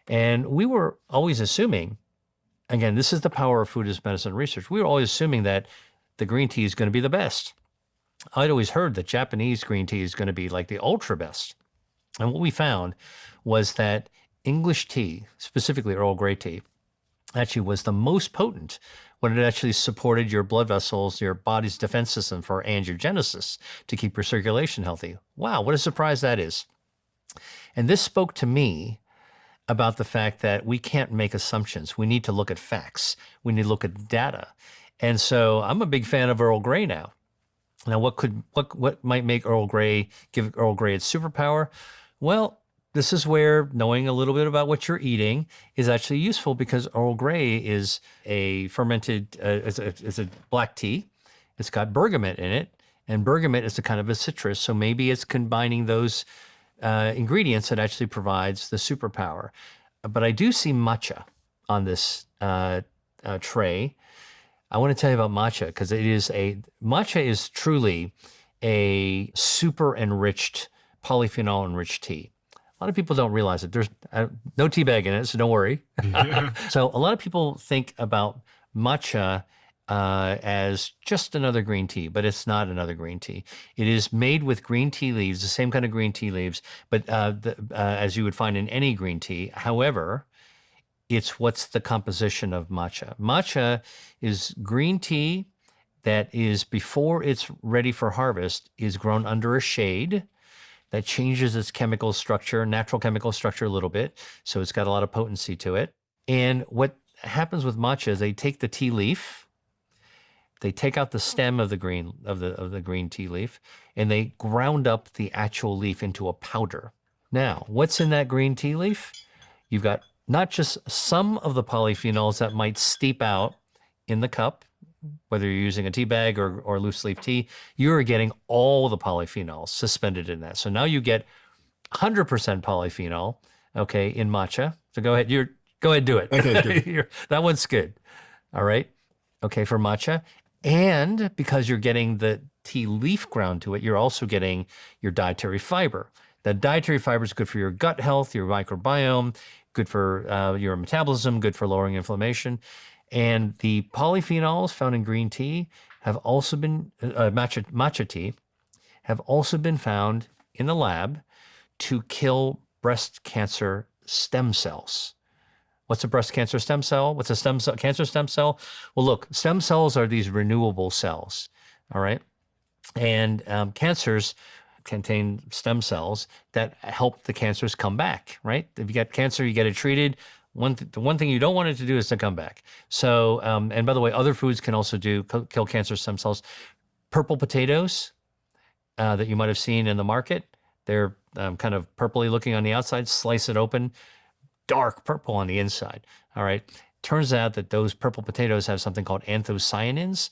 And we were always assuming, again, this is the power of food as medicine research. We were always assuming that the green tea is going to be the best. I'd always heard that Japanese green tea is going to be like the ultra best. And what we found was that English tea, specifically Earl Grey tea, actually was the most potent when it actually supported your blood vessels, your body's defense system for angiogenesis to keep your circulation healthy. Wow, what a surprise that is. And this spoke to me about the fact that we can't make assumptions. We need to look at facts. We need to look at data. And so I'm a big fan of Earl Grey now. Now, what might make Earl Grey, give Earl Grey its superpower? Well, this is where knowing a little bit about what you're eating is actually useful, because Earl Grey is a fermented, it's a black tea. It's got bergamot in it, and bergamot is a kind of a citrus. So maybe it's combining those ingredients that actually provides the superpower. But I do see matcha on this tray. I want to tell you about matcha, because matcha is truly a super enriched, polyphenol enriched tea. A lot of people don't realize it. There's no tea bag in it, so don't worry. Yeah. So a lot of people think about matcha as just another green tea, but it's not another green tea. It is made with green tea leaves, the same kind of green tea leaves, but as you would find in any green tea. However, what's the composition of matcha? Matcha is green tea that is, before it's ready for harvest, is grown under a shade that changes its chemical structure, natural chemical structure a little bit. So it's got a lot of potency to it. And what happens with matcha is they take the tea leaf, they take out the stem of the green tea leaf, and they ground up the actual leaf into a powder. Now, what's in that green tea leaf? You've got not just some of the polyphenols that might steep out in the cup, whether you're using a tea bag or loose leaf tea, you're getting all the polyphenols suspended in that. So now you get 100% polyphenol, okay, in matcha. So go ahead, do it. Okay, good. That one's good. All right. Okay, for matcha. And because you're getting the tea leaf ground to it, you're also getting your dietary fiber. That dietary fiber is good for your gut health, your microbiome, good for your metabolism, good for lowering inflammation. And the polyphenols found in green tea have also been, matcha tea, have also been found in the lab to kill breast cancer stem cells. What's a breast cancer stem cell? What's a cancer stem cell? Well, look, stem cells are these renewable cells, all right? And cancers contain stem cells that help the cancers come back, right? If you get cancer, you get it treated. The one thing you don't want it to do is to come back. So, and by the way, other foods can also kill cancer stem cells. Purple potatoes that you might have seen in the market, they're kind of purpley looking on the outside. Slice it open, dark purple on the inside. All right. Turns out that those purple potatoes have something called anthocyanins.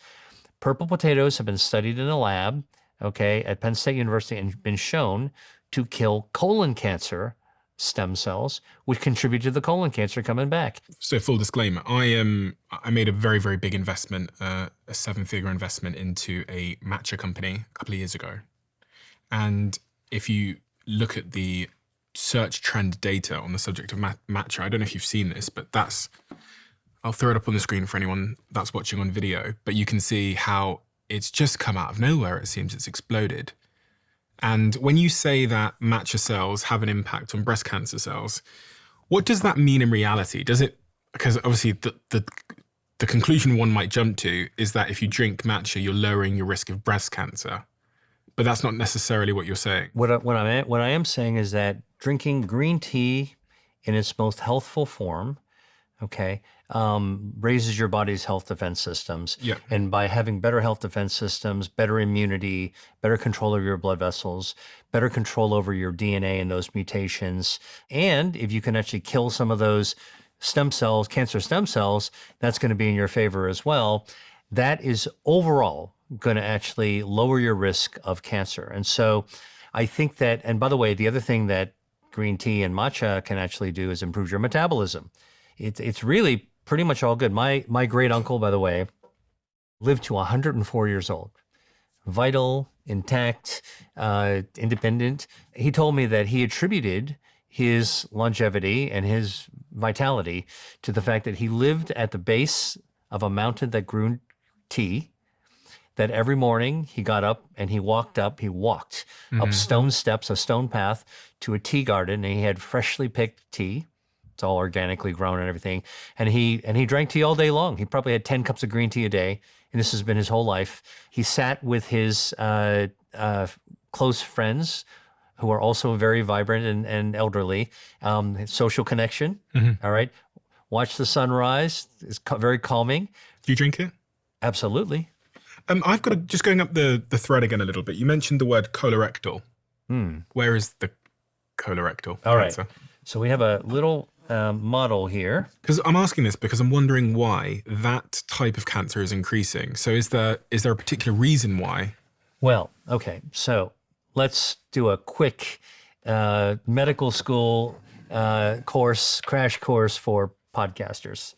Purple potatoes have been studied in a lab, okay, at Penn State University, and been shown to kill colon cancer stem cells, which contribute to the colon cancer coming back. So full disclaimer, I made a very, very big investment, a 7-figure investment into a matcha company a couple of years ago. And if you look at the search trend data on the subject of matcha, I don't know if you've seen this, but I'll throw it up on the screen for anyone that's watching on video, but you can see how it's just come out of nowhere. It seems it's exploded. And when you say that matcha cells have an impact on breast cancer cells, what does that mean in reality? Does it, because obviously the conclusion one might jump to is that if you drink matcha, you're lowering your risk of breast cancer. But that's not necessarily what you're saying. What I am saying is that drinking green tea in its most healthful form, okay, raises your body's health defense systems. Yeah. And by having better health defense systems, better immunity, better control of your blood vessels, better control over your DNA and those mutations. And if you can actually kill some of those stem cells, cancer stem cells, that's going to be in your favor as well. That is overall going to actually lower your risk of cancer. And so I think that, and by the way, the other thing that green tea and matcha can actually do is improve your metabolism. It's really pretty much all good. My great uncle, by the way, lived to 104 years old, vital, intact, independent. He told me that he attributed his longevity and his vitality to the fact that he lived at the base of a mountain that grew tea, that every morning he got up and he walked up stone steps, a stone path to a tea garden, and he had freshly picked tea. It's all organically grown and everything. And he drank tea all day long. He probably had 10 cups of green tea a day, and this has been his whole life. He sat with his close friends who are also very vibrant and elderly. Social connection, all right? Watch the sunrise. It's very calming. Do you drink it? Absolutely. I've got just going up the thread again a little bit. You mentioned the word colorectal. Where is the colorectal cancer? Right. So we have a little model here. Because I'm asking this because I'm wondering why that type of cancer is increasing. So is there a particular reason why? Well, okay. So let's do a quick medical school crash course for podcasters.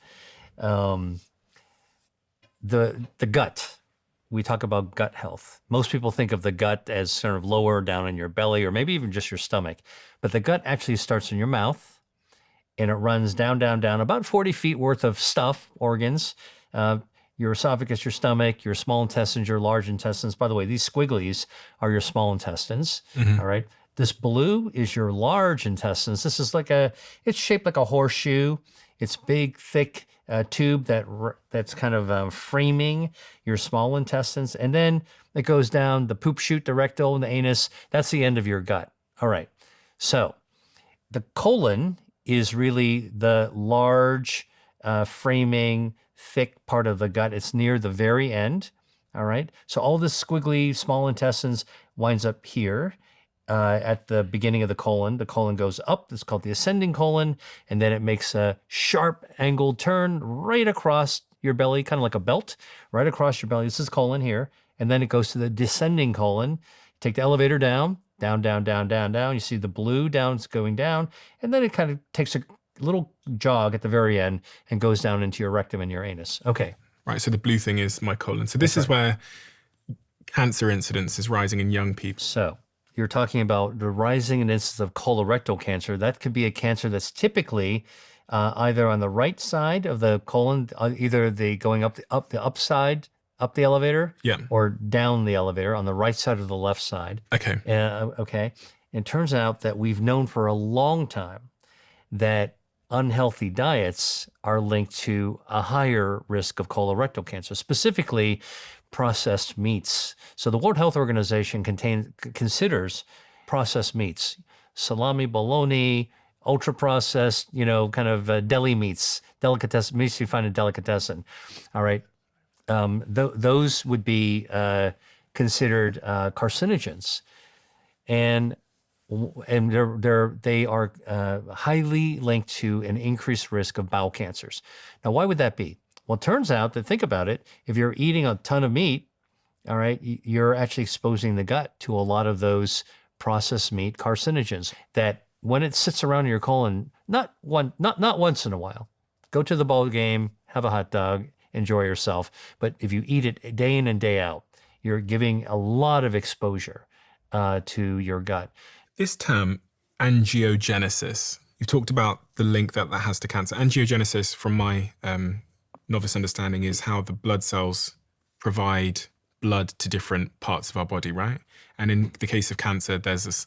The gut. We talk about gut health. Most people think of the gut as sort of lower down in your belly or maybe even just your stomach. But the gut actually starts in your mouth and it runs down, about 40 feet worth of stuff, organs, your esophagus, your stomach, your small intestines, your large intestines. By the way, these squigglies are your small intestines, all right? This blue is your large intestines. This is it's shaped like a horseshoe. It's big, thick tube that's kind of framing your small intestines. And then it goes down the poop chute, the rectal, and the anus. That's the end of your gut. All right. So the colon is really the large, framing, thick part of the gut. It's near the very end. All right. So all this squiggly small intestines winds up here. At the beginning of the colon goes up. It's called the ascending colon. And then it makes a sharp angled turn right across your belly, kind of like a belt, right across your belly. This is colon here. And then it goes to the descending colon. Take the elevator down. You see the blue down's going down. And then it kind of takes a little jog at the very end and goes down into your rectum and your anus. Okay. Right. So the blue thing is my colon. So this is where cancer incidence is rising in young people. So you're talking about the rising incidence of colorectal cancer. That could be a cancer that's typically either on the right side of the colon, either going up the upside, up the elevator, or down the elevator on the right side or the left side. Okay. Okay. It turns out that we've known for a long time that unhealthy diets are linked to a higher risk of colorectal cancer, specifically processed meats. So the World Health Organization considers processed meats, salami, bologna, ultra processed, kind of deli meats, delicatessen meats you find in delicatessen. All right, those would be considered carcinogens, and they are highly linked to an increased risk of bowel cancers. Now, why would that be? Well, it turns out that, think about it, if you're eating a ton of meat, all right, you're actually exposing the gut to a lot of those processed meat carcinogens that when it sits around in your colon, not once in a while, go to the ball game, have a hot dog, enjoy yourself. But if you eat it day in and day out, you're giving a lot of exposure to your gut. This term, angiogenesis, you've talked about the link that has to cancer. Angiogenesis, from my novice understanding, is how the blood cells provide blood to different parts of our body, right? And in the case of cancer, there's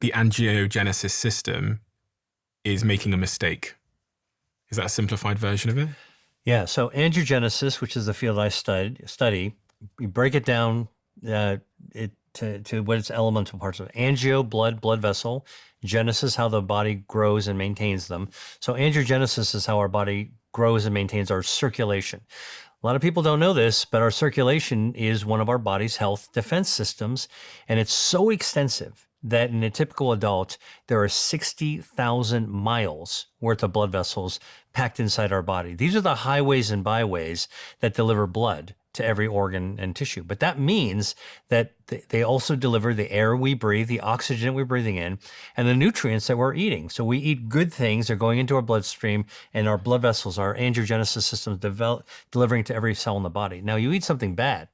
the angiogenesis system is making a mistake. Is that a simplified version of it? Yeah. So angiogenesis, which is the field I study, we break it down to what its elemental parts are. Angio, blood vessel. Genesis, how the body grows and maintains them. So angiogenesis is how our body grows and maintains our circulation. A lot of people don't know this, but our circulation is one of our body's health defense systems, and it's so extensive that in a typical adult, there are 60,000 miles worth of blood vessels packed inside our body. These are the highways and byways that deliver blood to every organ and tissue. But that means that they also deliver the air we breathe, the oxygen we're breathing in, and the nutrients that we're eating. So we eat good things, they're going into our bloodstream, and our blood vessels, our angiogenesis system, delivering to every cell in the body. Now, you eat something bad.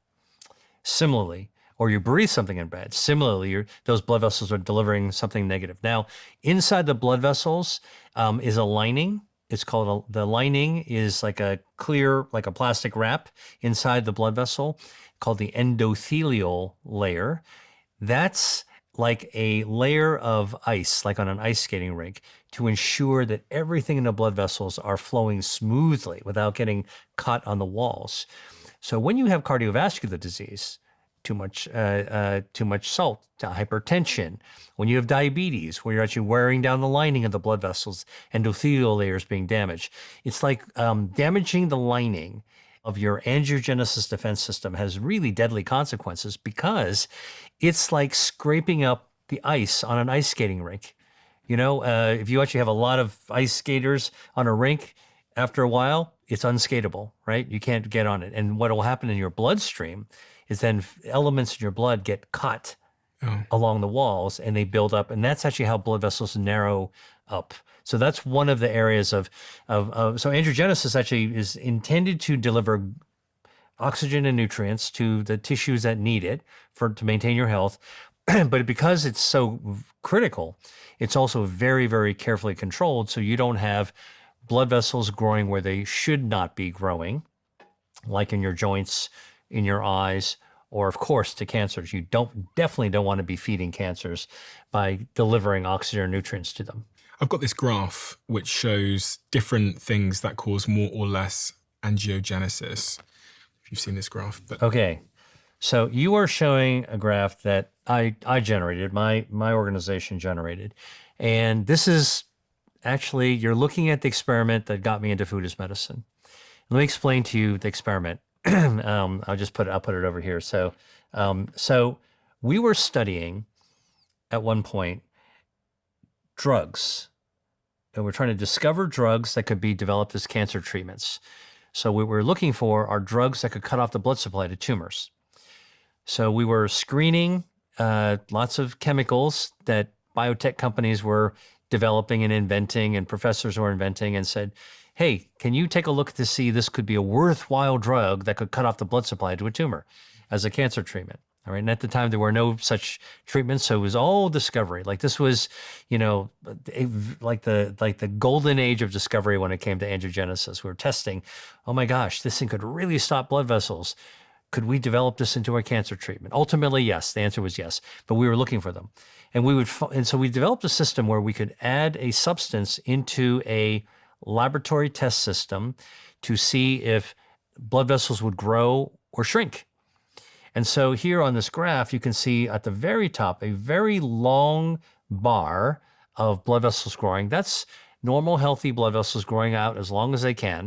Similarly, or you breathe something in bed. Similarly, those blood vessels are delivering something negative. Now, inside the blood vessels is a lining. It's called the lining is like a clear, like a plastic wrap inside the blood vessel called the endothelial layer. That's like a layer of ice, like on an ice skating rink, to ensure that everything in the blood vessels are flowing smoothly without getting caught on the walls. So when you have cardiovascular disease, too much salt, hypertension, when you have diabetes, where you're actually wearing down the lining of the blood vessels, endothelial layers being damaged, it's like damaging the lining of your angiogenesis defense system has really deadly consequences because it's like scraping up the ice on an ice skating rink. If you actually have a lot of ice skaters on a rink, after a while, it's unskateable, right? You can't get on it. And what will happen in your bloodstream is then elements in your blood get caught along the walls and they build up. And that's actually how blood vessels narrow up. So that's one of the areas so angiogenesis actually is intended to deliver oxygen and nutrients to the tissues that need it to maintain your health. But because it's so critical, it's also very, very carefully controlled. So you don't have blood vessels growing where they should not be growing, like in your joints, in your eyes, or of course to cancers. You definitely don't want to be feeding cancers by delivering oxygen or nutrients to them. I've got this graph which shows different things that cause more or less angiogenesis. If you've seen this graph. Okay. So you are showing a graph that I generated, my organization generated. And this is actually, you're looking at the experiment that got me into food as medicine. Let me explain to you the experiment. I'll put it over here. So we were studying at one point drugs, and we're trying to discover drugs that could be developed as cancer treatments. So what we're looking for are drugs that could cut off the blood supply to tumors. So we were screening lots of chemicals that biotech companies were developing and inventing, and professors were inventing, and said, hey, can you take a look to see this could be a worthwhile drug that could cut off the blood supply to a tumor as a cancer treatment? All right. And at the time, there were no such treatments. So it was all discovery. Like this was, like the golden age of discovery when it came to angiogenesis. We were testing, oh my gosh, this thing could really stop blood vessels. Could we develop this into a cancer treatment? Ultimately, yes. The answer was yes. But we were looking for them. And so we developed a system where we could add a substance into a laboratory test system to see if blood vessels would grow or shrink. And so here on this graph, you can see at the very top, a very long bar of blood vessels growing. That's normal, healthy blood vessels growing out as long as they can.